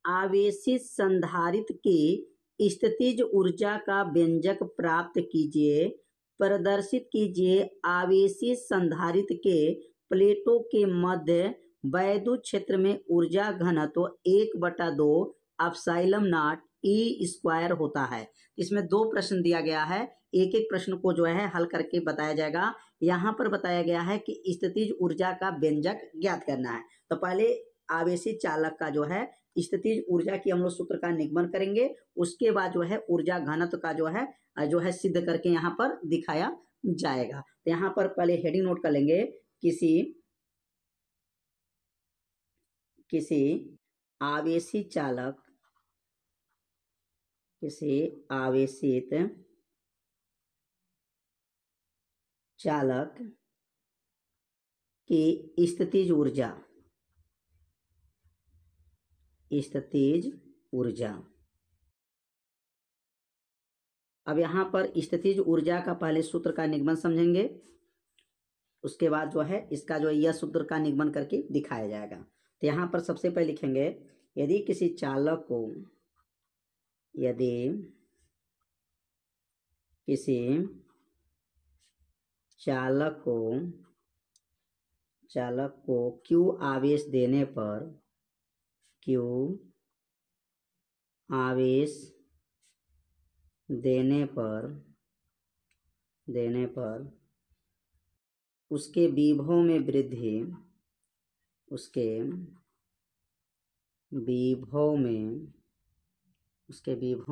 आवेशित संधारित्र की स्थितिज ऊर्जा का व्यंजक प्राप्त कीजिए। प्रदर्शित कीजिए आवेशित संधारित्र के प्लेटों के मध्य वैद्युत क्षेत्र में ऊर्जा घनत्व 1/2 एप्सिलॉन नॉट ई स्क्वायर होता है। इसमें 2 प्रश्न दिया गया है, एक एक प्रश्न को जो है हल करके बताया जाएगा। यहाँ पर बताया गया है कि स्थितिज ऊर्जा का व्यंजक ज्ञात करना है। तो पहले आवेशित चालक का जो है स्थितिज ऊर्जा की हम लोग सूत्र का निगमन करेंगे, उसके बाद जो है ऊर्जा घनत्व का जो है सिद्ध करके यहाँ पर दिखाया जाएगा। तो यहाँ पर पहले हेडिंग नोट कर लेंगे, किसी आवेशित चालक की स्थितिज ऊर्जा। अब यहाँ पर स्थितिज ऊर्जा का पहले सूत्र का निगमन समझेंगे, उसके बाद जो है इसका जो यह सूत्र का निगमन करके दिखाया जाएगा। तो यहाँ पर सबसे पहले लिखेंगे, यदि किसी चालक को Q आवेश देने पर उसके विभव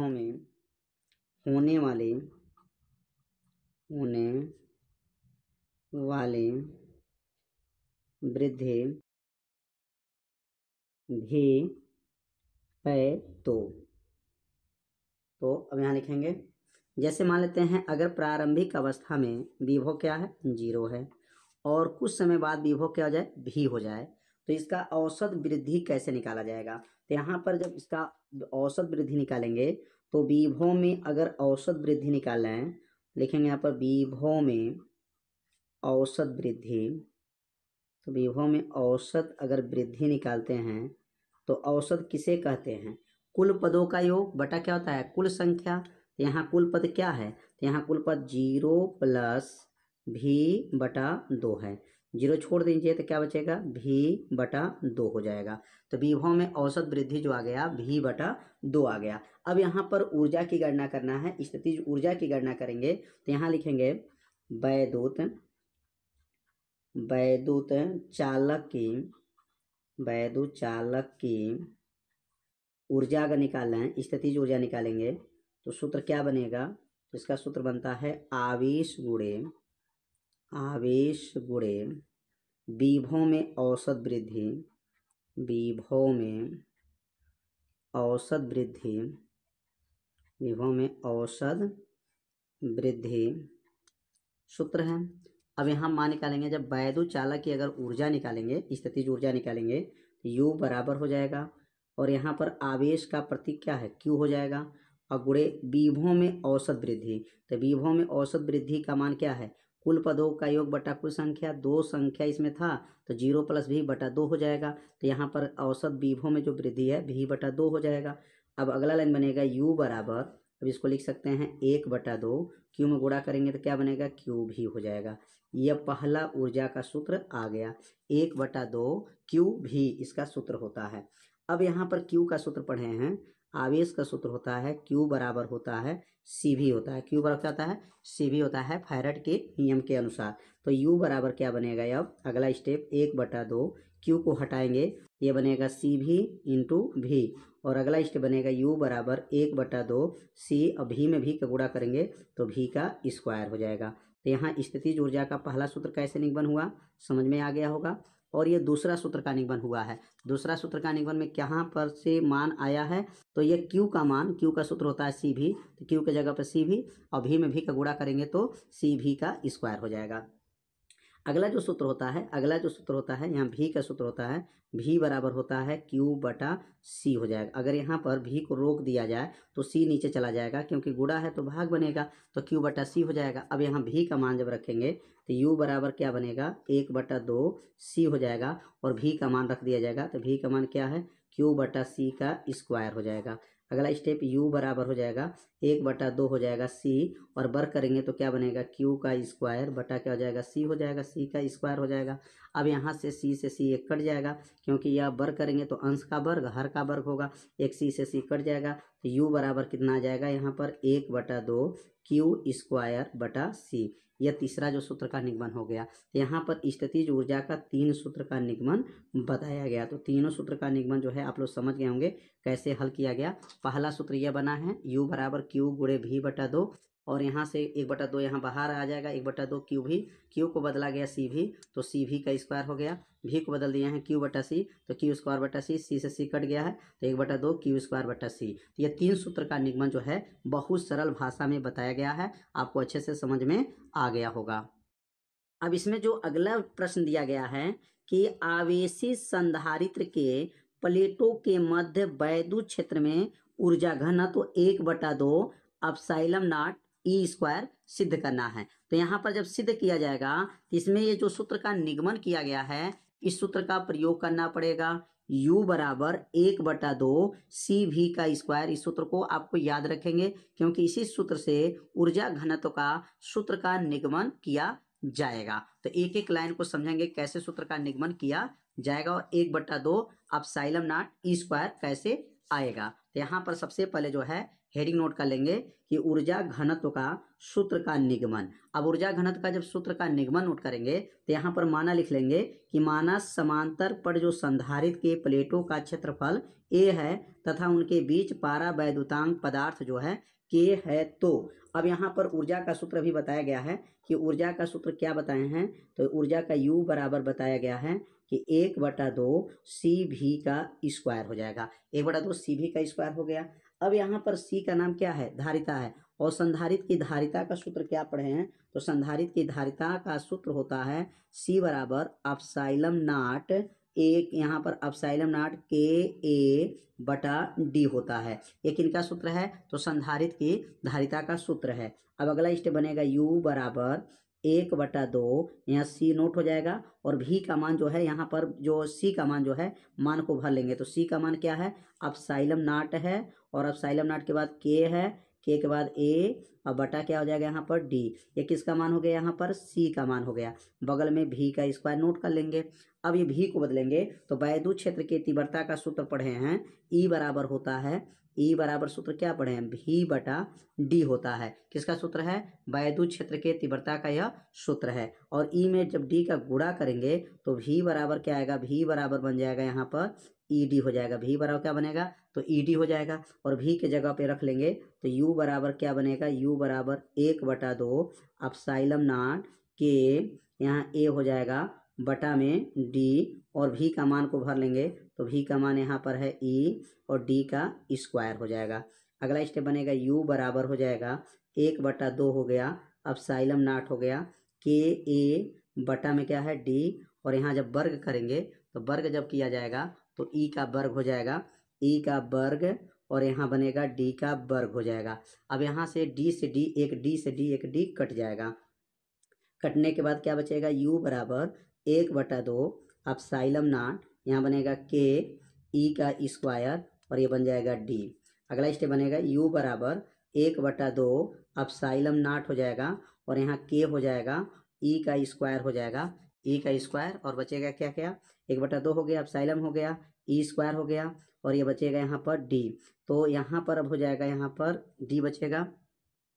में होने वाले वृद्धि भी है। तो अब यहाँ लिखेंगे, जैसे मान लेते हैं अगर प्रारंभिक अवस्था में विभव क्या है 0 है और कुछ समय बाद विभव क्या हो जाए भी हो जाए, तो इसका औसत वृद्धि कैसे निकाला जाएगा। तो यहाँ पर जब इसका औसत वृद्धि निकालेंगे तो विभव में अगर औसत वृद्धि निकाल रहे हैं, लिखेंगे यहाँ पर विभव में औसत वृद्धि। तो विभव में औसत अगर वृद्धि निकालते हैं तो औसत किसे कहते हैं, कुल पदों का योग बटा क्या होता है कुल संख्या। तो यहाँ कुल पद क्या है, तो यहाँ कुल पद 0 + v/2 है। 0 छोड़ दीजिए तो क्या बचेगा v/2 हो जाएगा। तो विभव में औसत वृद्धि जो आ गया v/2 आ गया। अब यहाँ पर ऊर्जा की गणना करना है, स्थितिज ऊर्जा की गणना करेंगे। तो यहाँ लिखेंगे वैद्युत चालक की ऊर्जा अगर निकालना है, स्थितिज ऊर्जा निकालेंगे तो सूत्र क्या बनेगा, तो इसका सूत्र बनता है आवेश गुणे विभव में औसत वृद्धि सूत्र है। अब यहाँ मान निकालेंगे, जब वैद्युत चालक की अगर ऊर्जा निकालेंगे, स्थितिज ऊर्जा निकालेंगे तो U बराबर हो जाएगा और यहाँ पर आवेश का प्रतीक क्या है Q हो जाएगा और गुणे विभव में औसत वृद्धि। तो विभव में औसत वृद्धि का मान क्या है, कुल पदों का योग बटा कुल संख्या। 2 संख्या इसमें था तो 0 + v/2 हो जाएगा। तो यहाँ पर औसत विभव में जो वृद्धि है v/2 हो जाएगा। अब अगला लाइन बनेगा U बराबर, अब इसको लिख सकते हैं 1/2, Q में गुणा करेंगे तो क्या बनेगा QV हो जाएगा। यह पहला ऊर्जा का सूत्र आ गया, 1/2 QV इसका सूत्र होता है। अब यहाँ पर Q का सूत्र पढ़े हैं, आवेश का सूत्र होता है Q बराबर होता है CV होता है। Q बराबर क्या होता है CV होता है फैराड के नियम के अनुसार। तो U बराबर क्या बनेगा, अब अगला स्टेप 1/2 Q को हटाएंगे, ये बनेगा CV × V और अगला स्टेप बनेगा U बराबर 1/2 C और V में V का गुणा करेंगे तो V का स्क्वायर हो जाएगा। तो यहाँ स्थितिज ऊर्जा का पहला सूत्र कैसे निगमन हुआ समझ में आ गया होगा। और ये दूसरा सूत्र का निगमन हुआ है। दूसरा सूत्र का निगमन में कहाँ पर से मान आया है, तो ये Q का मान, Q का सूत्र होता है CV, तो Q के जगह पर CV और V में V का गुणा करेंगे तो CV का स्क्वायर हो जाएगा। अगला जो सूत्र होता है यहाँ V का सूत्र होता है V बराबर होता है Q/C हो जाएगा। अगर यहाँ पर V को रोक दिया जाए तो C नीचे चला जाएगा, क्योंकि गुणा है तो भाग बनेगा, तो Q/C हो जाएगा। अब यहाँ V का मान जब रखेंगे तो U बराबर क्या बनेगा 1/2 C हो जाएगा और V का मान रख दिया जाएगा। तो V का मान क्या है Q बटा C का स्क्वायर हो जाएगा। अगला स्टेप U बराबर हो जाएगा 1/2 हो जाएगा C, और वर्ग करेंगे तो क्या बनेगा Q का स्क्वायर बटा क्या हो जाएगा C हो जाएगा, C का स्क्वायर हो जाएगा। अब यहाँ से C से C एक कट जाएगा, क्योंकि यह वर्ग करेंगे तो अंश का वर्ग हर का वर्ग होगा, एक C से C कट जाएगा तो U बराबर कितना आ जाएगा यहाँ पर 1/2 Q स्क्वायर बटा C। यह तीसरा जो सूत्र का निगमन हो गया। तो यहाँ पर स्थितिज ऊर्जा का 3 सूत्र का निगमन बताया गया। तो तीनों सूत्र का निगमन जो है आप लोग समझ गए होंगे कैसे हल किया गया। पहला सूत्र यह बना है U बराबर Q गुणे V/2, और यहाँ से 1/2 यहाँ बाहर आ जाएगा, 1/2 Q भी, Q को बदला गया C भी, तो C भी का स्क्वायर हो गया, V को बदल दिया है Q बटा C, तो Q स्क्वायर बटा C, C से C कट गया है तो 1/2 Q स्क्वायर बटा C। तो यह 3 सूत्र का निगमन जो है बहुत सरल भाषा में बताया गया है, आपको अच्छे से समझ में आ गया होगा। अब इसमें जो अगला प्रश्न दिया गया है कि आवेशित संधारित्र के प्लेटों के मध्य वैद्युत क्षेत्र में ऊर्जा घनत्व 1/2 एप्सिलॉन नॉट ई स्क्वायर सिद्ध करना है। तो यहाँ पर जब सिद्ध किया जाएगा तो इसमें ये जो सूत्र का निगमन किया गया है इस सूत्र का प्रयोग करना पड़ेगा। U बराबर 1/2 CV का स्क्वायर, इस सूत्र को आपको याद रखेंगे क्योंकि इसी सूत्र से ऊर्जा घनत्व का सूत्र का निगमन किया जाएगा। तो एक एक लाइन को समझेंगे कैसे सूत्र का निगमन किया जाएगा और 1/2 एप्सिलॉन नॉट ई स्क्वायर कैसे आएगा। तो यहाँ पर सबसे पहले जो है हेडिंग नोट कर लेंगे कि ऊर्जा घनत्व का सूत्र का निगमन। अब ऊर्जा घनत्व का जब सूत्र का निगमन नोट करेंगे तो यहाँ पर माना लिख लेंगे कि माना समांतर पर जो संधारित्र के प्लेटों का क्षेत्रफल A है तथा उनके बीच पारावैद्युतांक पदार्थ जो है K है। तो अब यहाँ पर ऊर्जा का सूत्र भी बताया गया है कि ऊर्जा का सूत्र क्या बताए हैं, तो ऊर्जा का U बराबर बताया गया है कि 1/2 CV का स्क्वायर हो जाएगा, 1/2 CV का स्क्वायर हो गया। अब यहाँ पर C का नाम क्या है, धारिता है, और संधारित्र की धारिता का सूत्र क्या पढ़े हैं, तो संधारित्र की धारिता का सूत्र होता है C बराबर एप्सिलॉन नॉट एक, यहाँ पर एप्सिलॉन नॉट KA/D होता है। ये किनका सूत्र है, तो संधारित्र की धारिता का सूत्र है। अब अगला स्टेप बनेगा U बराबर 1/2, यहाँ C नोट हो जाएगा और V का मान जो है यहाँ पर जो C का मान जो है मान को भर लेंगे। तो C का मान क्या है, एप्सिलॉन नॉट है, और एप्सिलॉन नॉट के बाद K है, K के बाद A और बटा क्या हो जाएगा यहाँ पर D। ये किसका मान हो गया, यहाँ पर C का मान हो गया। बगल में V का स्क्वायर नोट कर लेंगे। अब ये V को बदलेंगे तो वैद्युत क्षेत्र की तीव्रता का सूत्र पढ़े हैं E बराबर होता है, E बराबर सूत्र क्या पढ़े हैं, V/D होता है। किसका सूत्र है, वैद्युत क्षेत्र के तीव्रता का यह सूत्र है। और E में जब D का गुणा करेंगे तो V बराबर क्या आएगा, V बराबर बन जाएगा यहाँ पर ED हो जाएगा। V बराबर क्या बनेगा, तो ED हो जाएगा, और V के जगह पे रख लेंगे तो U बराबर क्या बनेगा, U बराबर 1/2 एप्सिलॉन नॉट के, यहाँ A हो जाएगा बटा में D, और V का मान को भर लेंगे तो V का मान यहाँ पर है E और D का स्क्वायर हो जाएगा। अगला स्टेप बनेगा U बराबर हो जाएगा 1/2 हो गया, एप्सिलॉन नॉट हो गया, KA बटा में क्या है D, और यहाँ जब वर्ग करेंगे तो वर्ग जब किया जाएगा तो E का वर्ग हो जाएगा, E का वर्ग, और यहाँ बनेगा D का वर्ग हो जाएगा। अब यहाँ से D से D, एक D से D, एक D कट जाएगा। कटने के बाद क्या बचेगा, U बराबर 1/2 एप्सिलॉन नॉट, यहाँ बनेगा K E का स्क्वायर, और ये बन जाएगा D। अगला स्टेप बनेगा U बराबर 1/2 एप्सिलॉन नॉट हो जाएगा, और यहाँ K हो जाएगा, E का स्क्वायर हो जाएगा, E का स्क्वायर, और बचेगा क्या क्या, 1/2 हो गया, एप्सिलॉन हो गया, E स्क्वायर हो गया, और ये बचेगा यहाँ पर D। तो यहाँ पर अब हो जाएगा, यहाँ पर D बचेगा।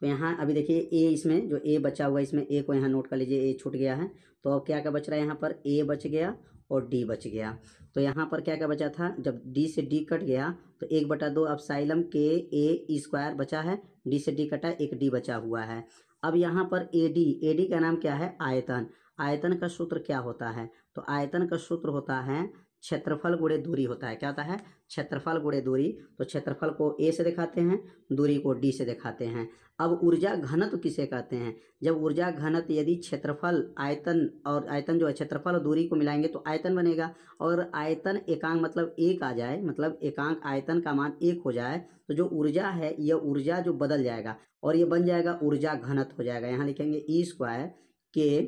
तो यहाँ अभी देखिए A, इसमें जो A बचा हुआ है इसमें A को यहाँ नोट कर लीजिए, A छूट गया है। तो अब क्या क्या बच रहा है, यहाँ पर A बच गया और D बच गया। तो यहाँ पर क्या क्या बचा था, जब D से D कट गया तो 1/2 एप्सिलॉन KA स्क्वायर बचा है, D से D कटा, एक D बचा हुआ है। अब यहाँ पर AD का नाम क्या है, आयतन। आयतन का सूत्र क्या होता है, तो आयतन का सूत्र होता है क्षेत्रफल गुणे दूरी होता है। क्या होता है, क्षेत्रफल गुणे दूरी। तो क्षेत्रफल को A से दिखाते हैं, दूरी को D से दिखाते हैं। अब ऊर्जा घनत्व किसे कहते हैं, जब ऊर्जा घनत्व यदि क्षेत्रफल आयतन, और आयतन जो है क्षेत्रफल और दूरी को मिलाएंगे तो आयतन बनेगा, और आयतन एकांक मतलब 1 आ जाए, मतलब एकांक आयतन का मान 1 हो जाए तो जो ऊर्जा है यह ऊर्जा जो बदल जाएगा और ये बन जाएगा ऊर्जा घनत्व हो जाएगा। यहाँ लिखेंगे E स्क्वायर के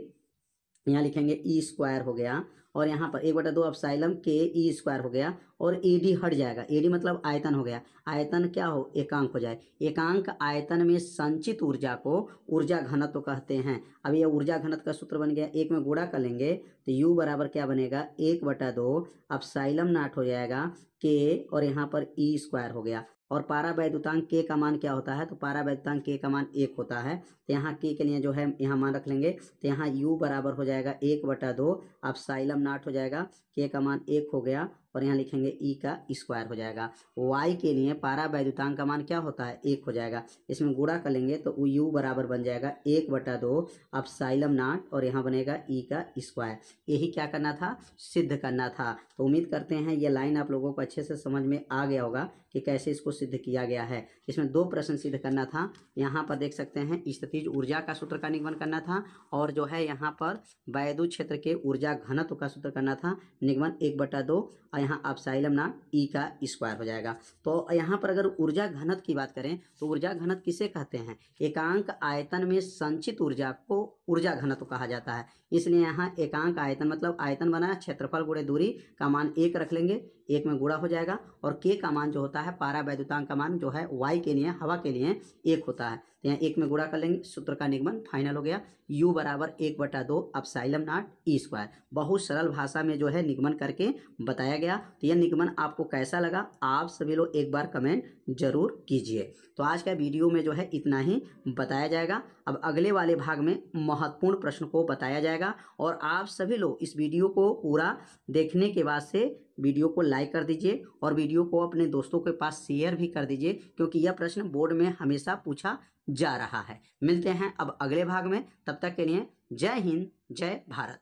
यहाँ लिखेंगे ई स्क्वायर हो गया, और यहाँ पर 1/2 एप्सिलॉन के ई स्क्वायर हो गया, और एडी हट जाएगा। एडी मतलब आयतन हो गया। आयतन क्या हो, एकांक हो जाए। एकांक आयतन में संचित ऊर्जा को ऊर्जा घनत्व कहते हैं। अब ये ऊर्जा घनत्व का सूत्र बन गया, एक में गुणा कर लेंगे तो यू बराबर क्या बनेगा, 1/2 एप्सिलॉन नॉट हो जाएगा के, और यहाँ पर ई स्क्वायर हो गया। और पारा वैद्युतांक के का मान क्या होता है, तो पारा वैद्युतांक के का मान 1 होता है। तो यहाँ के लिए जो है यहाँ मान रख लेंगे, तो यहाँ u बराबर हो जाएगा 1/2 एप्सिलॉन नॉट हो जाएगा, के का मान 1 हो गया, और यहाँ लिखेंगे ई का स्क्वायर हो जाएगा। y के लिए पारा वैद्युतांक का मान क्या होता है, 1 हो जाएगा। इसमें गुणा कर लेंगे तो u बराबर बन जाएगा 1/2 एप्सिलॉन नॉट, और यहाँ बनेगा ई का स्क्वायर। यही क्या करना था, सिद्ध करना था। तो उम्मीद करते हैं ये लाइन आप लोगों को अच्छे से समझ में आ गया होगा कि कैसे इसको सिद्ध किया गया है। इसमें 2 प्रश्न सिद्ध करना था। यहाँ पर देख सकते हैं स्थितिज ऊर्जा का सूत्र का निगमन करना था, और जो है यहाँ पर वैद्युत क्षेत्र के ऊर्जा घनत्व का सूत्र करना था, निगमन 1/2, और यहाँ एप्सिलॉन नॉट ई का स्क्वायर हो जाएगा। तो यहाँ पर अगर ऊर्जा घनत्व की बात करें तो ऊर्जा घनत्व किसे कहते हैं, एकांक आयतन में संचित ऊर्जा को ऊर्जा घनत्व कहा जाता है। इसलिए यहाँ एकांक आयतन मतलब आयतन बना, क्षेत्रफल गुणे दूरी का मान 1 रख लेंगे, 1 में गुणा हो जाएगा, और के का मान जो होता है पारा वैद्युतांक का मान जो है y के लिए, हवा के लिए 1 होता है। तो यहाँ 1 में गुणा कर लेंगे, सूत्र का निगमन फाइनल हो गया, u बराबर 1/2 एप्सिलॉन नॉट ई स्क्वायर। बहुत सरल भाषा में जो है निगमन करके बताया गया। तो यह निगमन आपको कैसा लगा, आप सभी लोग एक बार कमेंट जरूर कीजिए। तो आज का वीडियो में जो है इतना ही बताया जाएगा। अब अगले वाले भाग में महत्वपूर्ण प्रश्न को बताया जाएगा, और आप सभी लोग इस वीडियो को पूरा देखने के बाद से वीडियो को लाइक कर दीजिए, और वीडियो को अपने दोस्तों के पास शेयर भी कर दीजिए, क्योंकि यह प्रश्न बोर्ड में हमेशा पूछा जा रहा है। मिलते हैं अब अगले भाग में, तब तक के लिए जय हिंद, जय भारत।